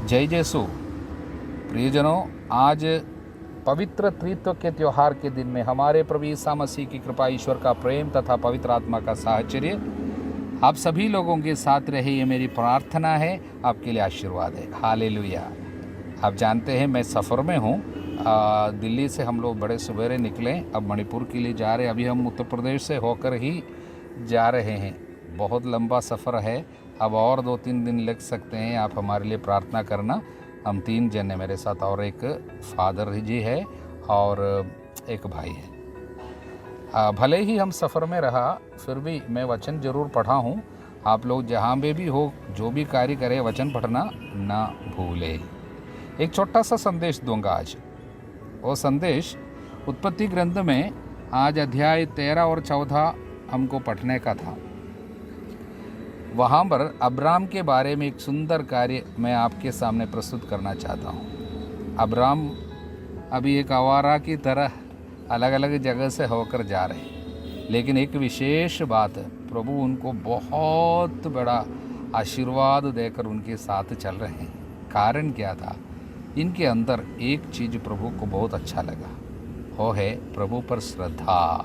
जय जयसु। प्रियजनों, आज पवित्र त्रित्व के त्यौहार के दिन में हमारे प्रभु यीशु मसीह की कृपा, ईश्वर का प्रेम तथा पवित्र आत्मा का साहचर्य आप सभी लोगों के साथ रहे, ये मेरी प्रार्थना है। आपके लिए आशीर्वाद है। हालेलुया। आप जानते हैं मैं सफ़र में हूँ। दिल्ली से हम लोग बड़े सवेरे निकले, अब मणिपुर के लिए जा रहे हैं। अभी हम उत्तर प्रदेश से होकर ही जा रहे हैं। बहुत लंबा सफ़र है, अब और 2-3 दिन लग सकते हैं। आप हमारे लिए प्रार्थना करना। हम 3 जन हैं मेरे साथ, और एक फादर जी है और एक भाई है। भले ही हम सफ़र में रहा, फिर भी मैं वचन ज़रूर पढ़ा हूँ। आप लोग जहाँ भी हो, जो भी कार्य करें, वचन पढ़ना ना भूले। एक छोटा सा संदेश दूंगा आज। वो संदेश उत्पत्ति ग्रंथ में आज अध्याय 13 और 14 हमको पढ़ने का था। वहाँ पर अब्राम के बारे में एक सुंदर कार्य मैं आपके सामने प्रस्तुत करना चाहता हूँ। अब्राम अभी एक आवारा की तरह अलग अलग जगह से होकर जा रहे हैं, लेकिन एक विशेष बात, प्रभु उनको बहुत बड़ा आशीर्वाद देकर उनके साथ चल रहे हैं। कारण क्या था? इनके अंदर एक चीज़ प्रभु को बहुत अच्छा लगा, वो है प्रभु पर श्रद्धा।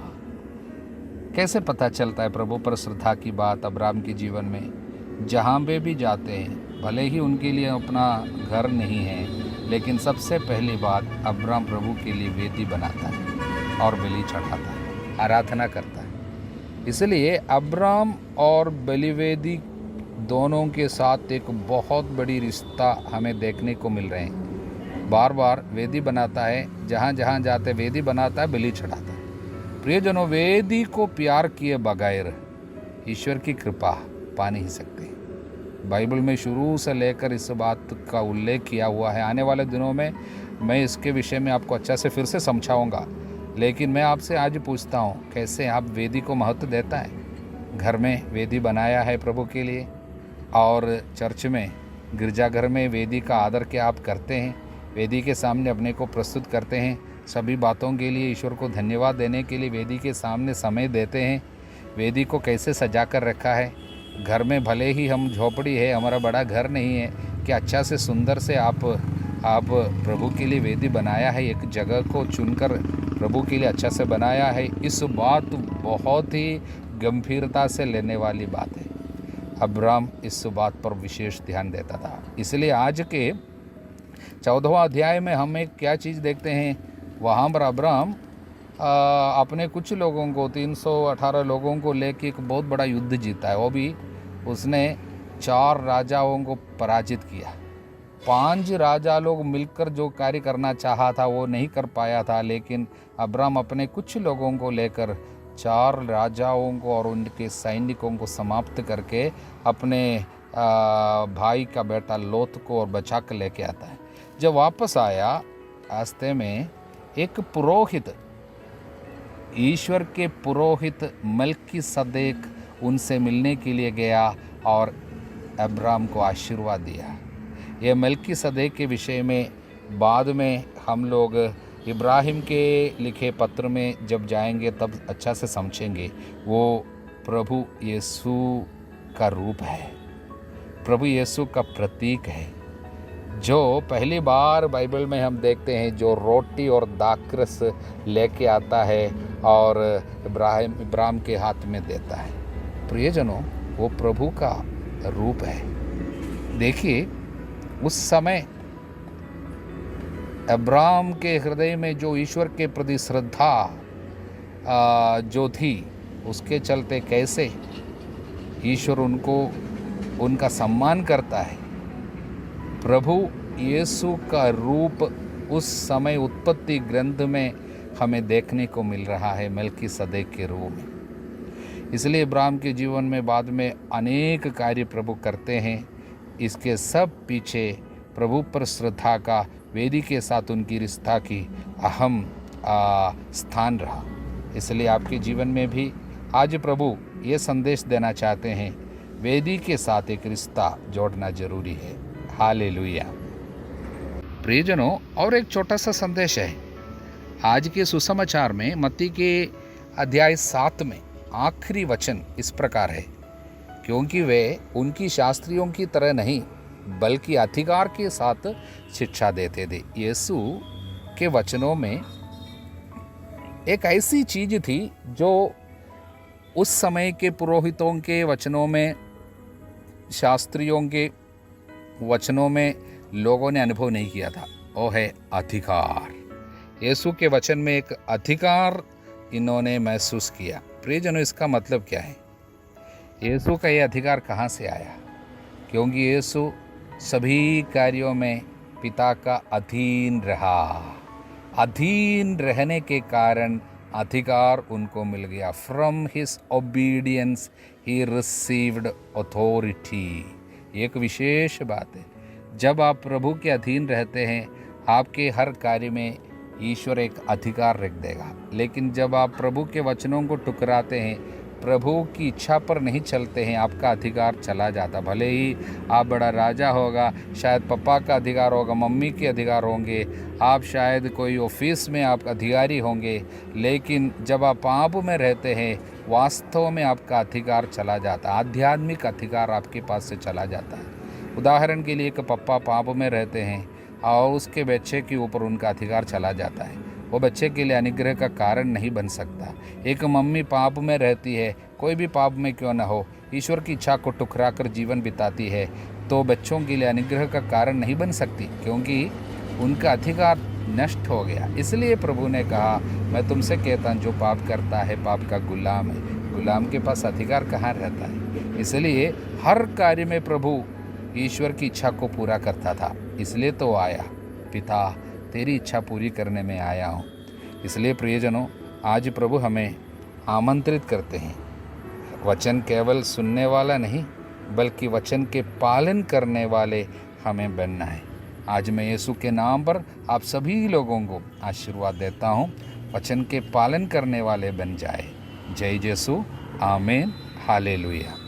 कैसे पता चलता है प्रभु पर श्रद्धा की बात अब्राम के जीवन में? जहाँ भी जाते हैं, भले ही उनके लिए अपना घर नहीं है, लेकिन सबसे पहली बात, अब्राम प्रभु के लिए वेदी बनाता है और बलि चढ़ाता है, आराधना करता है। इसलिए अब्राम और बलिवेदी दोनों के साथ एक बहुत बड़ी रिश्ता हमें देखने को मिल रहे हैं। बार बार वेदी बनाता है, जहाँ जहाँ जाते वेदी बनाता है, बलि चढ़ाता है। प्रियजनों, वेदी को प्यार किए बगैर ईश्वर की कृपा पा नहीं सकते। बाइबल में शुरू से लेकर इस बात का उल्लेख किया हुआ है। आने वाले दिनों में मैं इसके विषय में आपको अच्छा से फिर से समझाऊंगा, लेकिन मैं आपसे आज पूछता हूँ, कैसे आप वेदी को महत्व देता है? घर में वेदी बनाया है प्रभु के लिए, और चर्च में, गिरजाघर में वेदी का आदर क्या आप करते हैं? वेदी के सामने अपने को प्रस्तुत करते हैं? सभी बातों के लिए ईश्वर को धन्यवाद देने के लिए वेदी के सामने समय देते हैं? वेदी को कैसे सजा कर रखा है? घर में भले ही हम झोपड़ी है, हमारा बड़ा घर नहीं है, कि अच्छा से सुंदर से आप प्रभु के लिए वेदी बनाया है, एक जगह को चुनकर प्रभु के लिए अच्छा से बनाया है। इस बात बहुत ही गंभीरता से लेने वाली बात है। अब्राम इस बात पर विशेष ध्यान देता था। इसलिए आज के 14वां अध्याय में हम एक क्या चीज़ देखते हैं? वहाँ पर अब्राम अपने कुछ लोगों को, 318 लोगों को लेकर एक बहुत बड़ा युद्ध जीता है। वो भी उसने 4 राजाओं को पराजित किया। 5 राजा लोग मिलकर जो कार्य करना चाहा था वो नहीं कर पाया था, लेकिन अब्राम अपने कुछ लोगों को लेकर 4 राजाओं को और उनके सैनिकों को समाप्त करके अपने भाई का बेटा लोत को और बचा कर लेके आता है। जब वापस आया, रास्ते में एक पुरोहित, ईश्वर के पुरोहित मल्कीसदेक उनसे मिलने के लिए गया और अब्राम को आशीर्वाद दिया। यह मल्कीसदेक के विषय में बाद में हम लोग इब्राहिम के लिखे पत्र में जब जाएंगे तब अच्छा से समझेंगे। वो प्रभु यीशु का रूप है, प्रभु यीशु का प्रतीक है, जो पहली बार बाइबल में हम देखते हैं, जो रोटी और दाखरस लेके आता है और इब्राहिम के हाथ में देता है। प्रियजनों, वो प्रभु का रूप है। देखिए, उस समय अब्राम के हृदय में जो ईश्वर के प्रति श्रद्धा जो थी, उसके चलते कैसे ईश्वर उनका सम्मान करता है। प्रभु यीशु का रूप उस समय उत्पत्ति ग्रंथ में हमें देखने को मिल रहा है, मल्कीसदेक के रूप में। इसलिए अब्राम के जीवन में बाद में अनेक कार्य प्रभु करते हैं। इसके सब पीछे प्रभु पर श्रद्धा का, वेदी के साथ उनकी रिश्ता की अहम स्थान रहा। इसलिए आपके जीवन में भी आज प्रभु ये संदेश देना चाहते हैं, वेदी के साथ एक रिश्ता जोड़ना जरूरी है। हालेलुया। प्रियजनों, और एक छोटा सा संदेश है आज के सुसमाचार में। मत्ती के अध्याय 7 में आखिरी वचन इस प्रकार है, क्योंकि वे उनकी शास्त्रियों की तरह नहीं बल्कि अधिकार के साथ शिक्षा देते थे। यीशु के वचनों में एक ऐसी चीज थी जो उस समय के पुरोहितों के वचनों में, शास्त्रियों के वचनों में लोगों ने अनुभव नहीं किया था। वो है अधिकार। यीशु के वचन में एक अधिकार इन्होंने महसूस किया। प्रियजनों, इसका मतलब क्या है? यीशु का ये अधिकार कहाँ से आया? क्योंकि यीशु सभी कार्यों में पिता का अधीन रहा। अधीन रहने के कारण अधिकार उनको मिल गया। From his obedience he received authority. एक विशेष बात है, जब आप प्रभु के अधीन रहते हैं, आपके हर कार्य में ईश्वर एक अधिकार रख देगा। लेकिन जब आप प्रभु के वचनों को ठुकराते हैं, प्रभु की इच्छा पर नहीं चलते हैं, आपका अधिकार चला जाता। भले ही आप बड़ा राजा होगा, शायद पापा का अधिकार होगा, मम्मी के अधिकार होंगे, आप शायद कोई ऑफिस में आप अधिकारी होंगे, लेकिन जब आप पाप में रहते हैं, वास्तव में आपका अधिकार चला जाता है। आध्यात्मिक अधिकार आपके पास से चला जाता है। उदाहरण के लिए, एक पापा पाप में रहते हैं और उसके बच्चे के ऊपर उनका अधिकार चला जाता है, वो बच्चे के लिए अनुग्रह का कारण नहीं बन सकता। एक मम्मी पाप में रहती है, कोई भी पाप में क्यों न हो, ईश्वर की इच्छा को ठुकरा कर जीवन बिताती है, तो बच्चों के लिए अनुग्रह का कारण नहीं बन सकती, क्योंकि उनका अधिकार नष्ट हो गया। इसलिए प्रभु ने कहा, मैं तुमसे कहता हूँ, जो पाप करता है पाप का गुलाम है। गुलाम के पास अधिकार कहाँ रहता है? इसलिए हर कार्य में प्रभु ईश्वर की इच्छा को पूरा करता था। इसलिए तो आया, पिता तेरी इच्छा पूरी करने में आया हूँ। इसलिए प्रियजनों, आज प्रभु हमें आमंत्रित करते हैं, वचन केवल सुनने वाला नहीं, बल्कि वचन के पालन करने वाले हमें बनना है। आज मैं यीशु के नाम पर आप सभी लोगों को आशीर्वाद देता हूँ, वचन के पालन करने वाले बन जाए। जय यीशु, आमीन, हालेलुया।